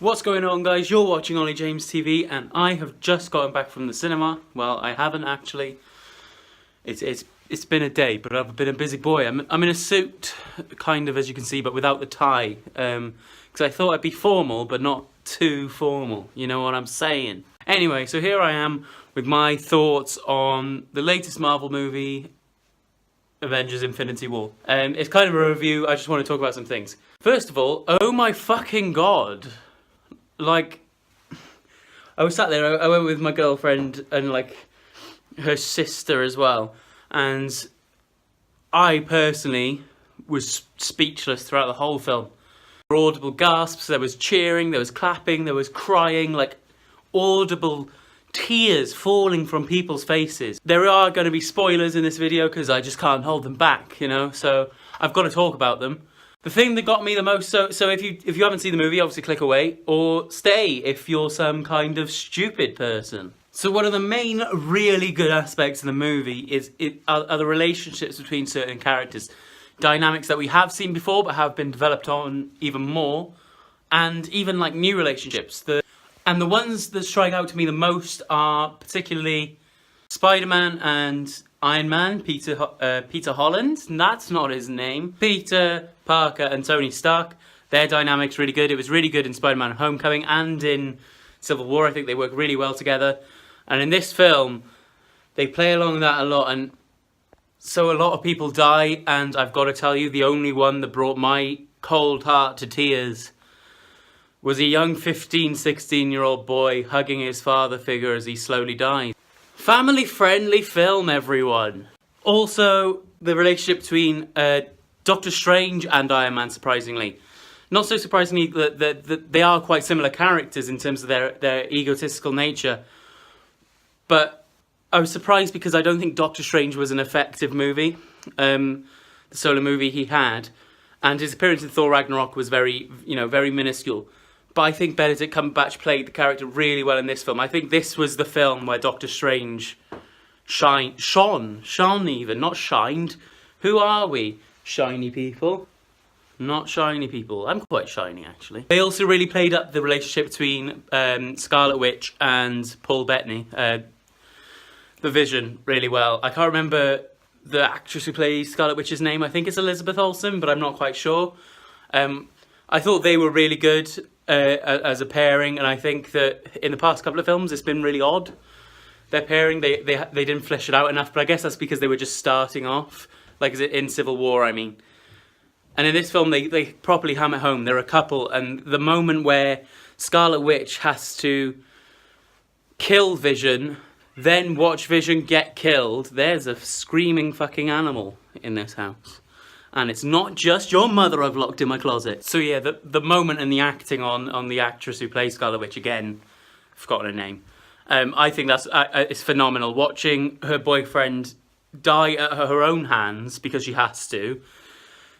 What's going on, guys? You're watching Ollie James TV, and I have just gotten back from the cinema. Well, I haven't actually. It's been a day, but I've been a busy boy. I'm in a suit, kind of, as you can see, but without the tie. Because I thought I'd be formal, but not too formal. You know what I'm saying? Anyway, so here I am with my thoughts on the latest Marvel movie, Avengers Infinity War. It's kind of a review. I just want to talk about some things. First of all, oh my fucking god. Like, I was sat there, I went with my girlfriend and, like, her sister as well. And I, personally, was speechless throughout the whole film. There were audible gasps, there was cheering, there was clapping, there was crying, like, audible tears falling from people's faces. There are going to be spoilers in this video because I just can't hold them back, you know? So, I've got to talk about them. The thing that got me the most, so if you haven't seen the movie, obviously click away, or stay if you're some kind of stupid person. So one of the main really good aspects of the movie are the relationships between certain characters. Dynamics that we have seen before but have been developed on even more, and even like new relationships. And the ones that strike out to me the most are particularly Spider-Man and Iron Man, Peter Holland, that's not his name. Peter Parker and Tony Stark, their dynamic's really good. It was really good in Spider-Man Homecoming and in Civil War. I think they work really well together. And in this film, they play along that a lot. And so a lot of people die, and I've got to tell you, the only one that brought my cold heart to tears was a young 15, 16-year-old boy hugging his father figure as he slowly died. Family-friendly film, everyone. Also, the relationship between Doctor Strange and Iron Man, surprisingly. Not so surprisingly that they are quite similar characters in terms of their egotistical nature. But I was surprised because I don't think Doctor Strange was an effective movie. The solo movie he had. And his appearance in Thor Ragnarok was very minuscule. But I think Benedict Cumberbatch played the character really well in this film. I think this was the film where Doctor Strange shone even, not shined. Who are we? Shiny people? Not shiny people. I'm quite shiny, actually. They also really played up the relationship between Scarlet Witch and Paul Bettany, the Vision, really well. I can't remember the actress who plays Scarlet Witch's name. I think it's Elizabeth Olsen, but I'm not quite sure. I thought they were really good as a pairing, and I think that in the past couple of films it's been really odd. Their pairing, they didn't flesh it out enough, but I guess that's because they were just starting off, like in Civil War, I mean. And in this film, they properly hammer home. They're a couple, and the moment where Scarlet Witch has to kill Vision, then watch Vision get killed, there's a screaming fucking animal in this house. And it's not just your mother I've locked in my closet. So yeah, the moment and the acting on the actress who plays Scarlet Witch, again, I've forgotten her name. I think it's phenomenal. Watching her boyfriend die at her own hands because she has to.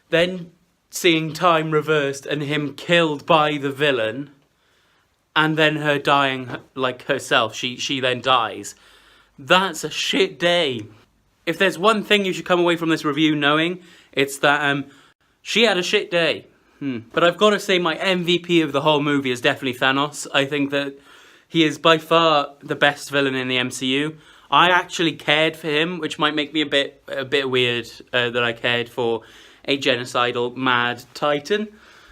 Then seeing time reversed and him killed by the villain. And then her dying like herself. She then dies. That's a shit day. If there's one thing you should come away from this review knowing, it's that she had a shit day. But I've got to say my MVP of the whole movie is definitely Thanos. I think that he is by far the best villain in the MCU. I actually cared for him, which might make me a bit weird that I cared for a genocidal mad titan.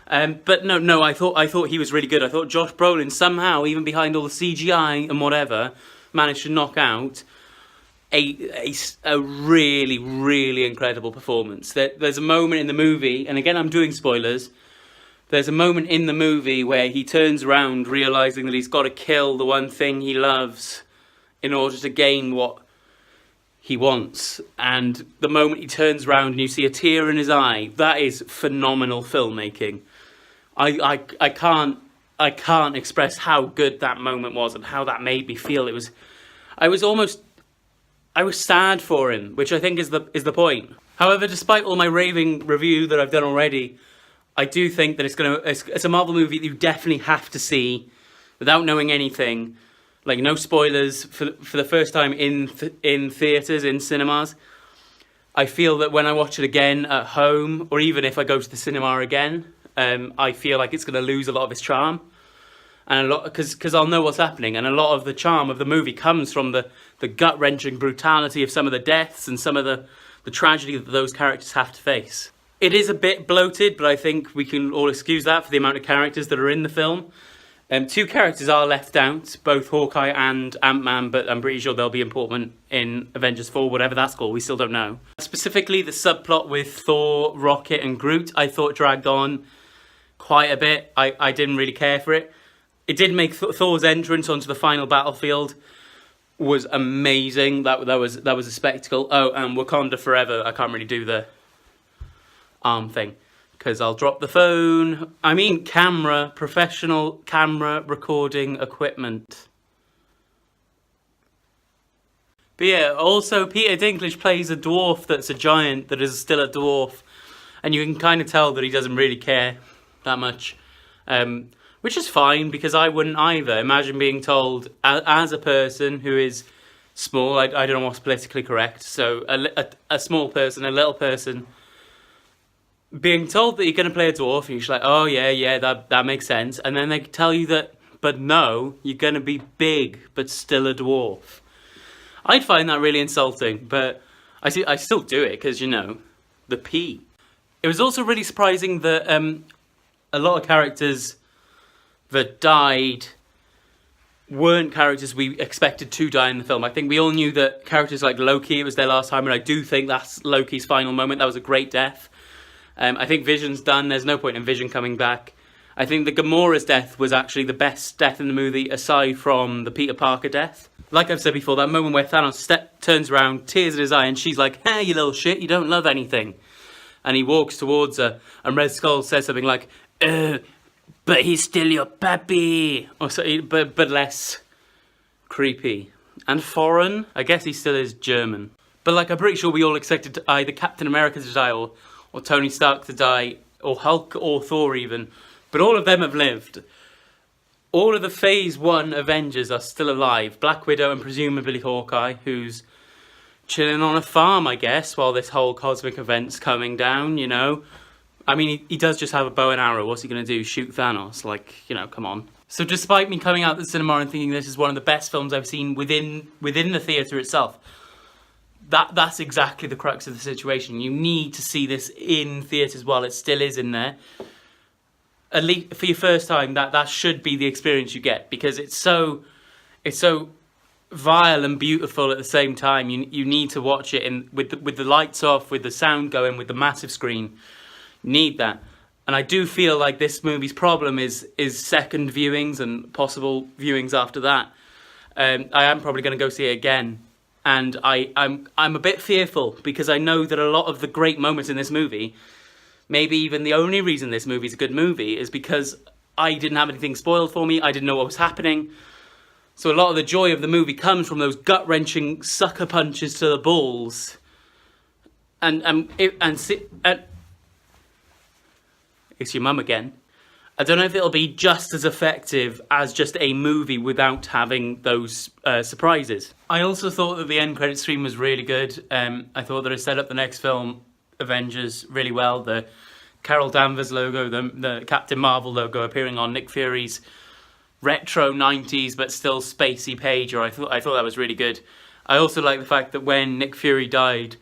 But no, I thought he was really good. I thought Josh Brolin somehow, even behind all the CGI and whatever, managed to knock out a really, really incredible performance. There's a moment in the movie, and again I'm doing spoilers, there's a moment in the movie where he turns around realising that he's got to kill the one thing he loves in order to gain what he wants. And the moment he turns around and you see a tear in his eye, that is phenomenal filmmaking. I can't express how good that moment was and how that made me feel. I was sad for him, which I think is the point. However, despite all my raving review that I've done already, I do think that it's a Marvel movie that you definitely have to see without knowing anything. Like, no spoilers for the first time in theatres, in cinemas. I feel that when I watch it again at home, or even if I go to the cinema again, I feel like it's going to lose a lot of its charm. and a lot because I'll know what's happening, and a lot of the charm of the movie comes from the gut-wrenching brutality of some of the deaths and some of the tragedy that those characters have to face. It is a bit bloated, but I think we can all excuse that for the amount of characters that are in the film. Two characters are left out, both Hawkeye and Ant-Man, but I'm pretty sure they'll be important in Avengers 4, whatever that's called, we still don't know. Specifically, the subplot with Thor, Rocket and Groot, I thought dragged on quite a bit. I didn't really care for it. It did make Thor's entrance onto the final battlefield was amazing. That was a spectacle. Oh, and Wakanda Forever, I can't really do the arm thing, because I'll drop the phone. I mean professional camera recording equipment. But yeah, also Peter Dinklage plays a dwarf that's a giant that is still a dwarf. And you can kind of tell that he doesn't really care that much. Which is fine, because I wouldn't either. Imagine being told, as a person who is small, I don't know what's politically correct, so a small person, a little person, being told that you're going to play a dwarf, and you're just like, oh yeah, that makes sense. And then they tell you that, but no, you're going to be big, but still a dwarf. I'd find that really insulting, but I still do it, because, you know, the P. It was also really surprising that a lot of characters that died weren't characters we expected to die in the film. I think we all knew that characters like Loki, it was their last time, and I do think that's Loki's final moment. That was a great death. I think Vision's done. There's no point in Vision coming back. I think the Gamora's death was actually the best death in the movie, aside from the Peter Parker death. Like I've said before, that moment where Thanos turns around, tears in his eye, and she's like, hey, you little shit, you don't love anything. And he walks towards her, and Red Skull says something like, but he's still your pappy. Or so, but less creepy. And foreign. I guess he still is German. But like, I'm pretty sure we all expected either Captain America to die, or Tony Stark to die, or Hulk, or Thor even. But all of them have lived. All of the Phase 1 Avengers are still alive. Black Widow and presumably Hawkeye, who's chilling on a farm, I guess, while this whole cosmic event's coming down, you know. I mean, he does just have a bow and arrow. What's he going to do? Shoot Thanos? Like, you know, come on. So despite me coming out the cinema and thinking this is one of the best films I've seen within the theatre itself, that's exactly the crux of the situation. You need to see this in theatres while it still is in there. At least for your first time, that should be the experience you get, because it's so vile and beautiful at the same time. You need to watch it with the lights off, with the sound going, with the massive screen. You need that. And I do feel like this movie's problem is second viewings and possible viewings after that. I am probably going to go see it again. And I'm a bit fearful, because I know that a lot of the great moments in this movie, maybe even the only reason this movie's a good movie, is because I didn't have anything spoiled for me. I didn't know what was happening. So a lot of the joy of the movie comes from those gut-wrenching sucker punches to the balls. It's your mum again. I don't know if it'll be just as effective as just a movie without having those surprises. I also thought that the end credits scene was really good. I thought that it set up the next film, Avengers, really well. The Carol Danvers logo, the Captain Marvel logo appearing on Nick Fury's retro 90s but still spacey page, I thought that was really good. I also like the fact that when Nick Fury died,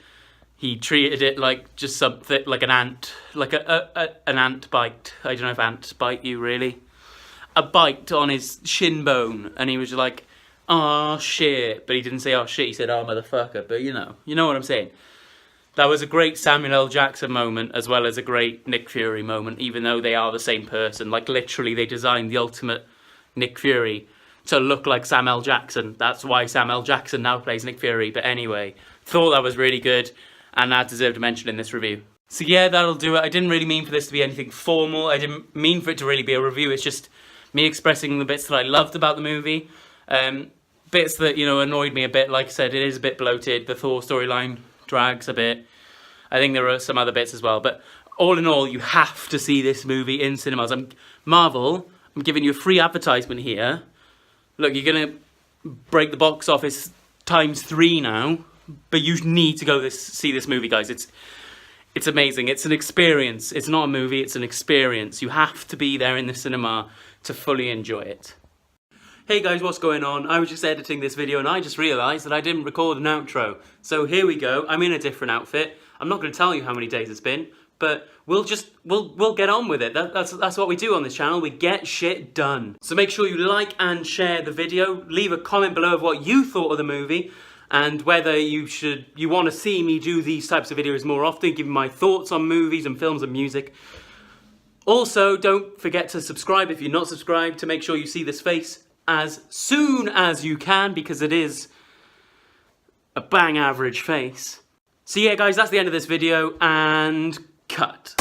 he treated it like just something, like an ant, like an ant bite. I don't know if ants bite you, really. A bite on his shin bone, and he was just like, "Oh shit," but he didn't say "oh shit." He said "oh motherfucker." But you know what I'm saying. That was a great Samuel L. Jackson moment, as well as a great Nick Fury moment, even though they are the same person. Like, literally, they designed the ultimate Nick Fury to look like Sam L. Jackson. That's why Sam L. Jackson now plays Nick Fury. But anyway, thought that was really good, and that deserved a mention in this review. So yeah, that'll do it. I didn't really mean for this to be anything formal. I didn't mean for it to really be a review. It's just me expressing the bits that I loved about the movie. Bits that, annoyed me a bit. Like I said, it is a bit bloated. The Thor storyline drags a bit. I think there are some other bits as well. But all in all, you have to see this movie in cinemas. Marvel, I'm giving you a free advertisement here. Look, you're going to break the box office ×3 now. But you need to go see this movie, guys. It's amazing. It's an experience. It's not a movie, it's an experience. You have to be there in the cinema to fully enjoy it. Hey guys, what's going on? I was just editing this video and I just realised that I didn't record an outro. So here we go. I'm in a different outfit. I'm not going to tell you how many days it's been, but we'll get on with it. That's what we do on this channel. We get shit done. So make sure you like and share the video. Leave a comment below of what you thought of the movie and whether you want to see me do these types of videos more often, give me my thoughts on movies and films and music. Also, don't forget to subscribe if you're not subscribed to make sure you see this face as soon as you can, because it is a bang average face. So yeah guys, that's the end of this video, and cut.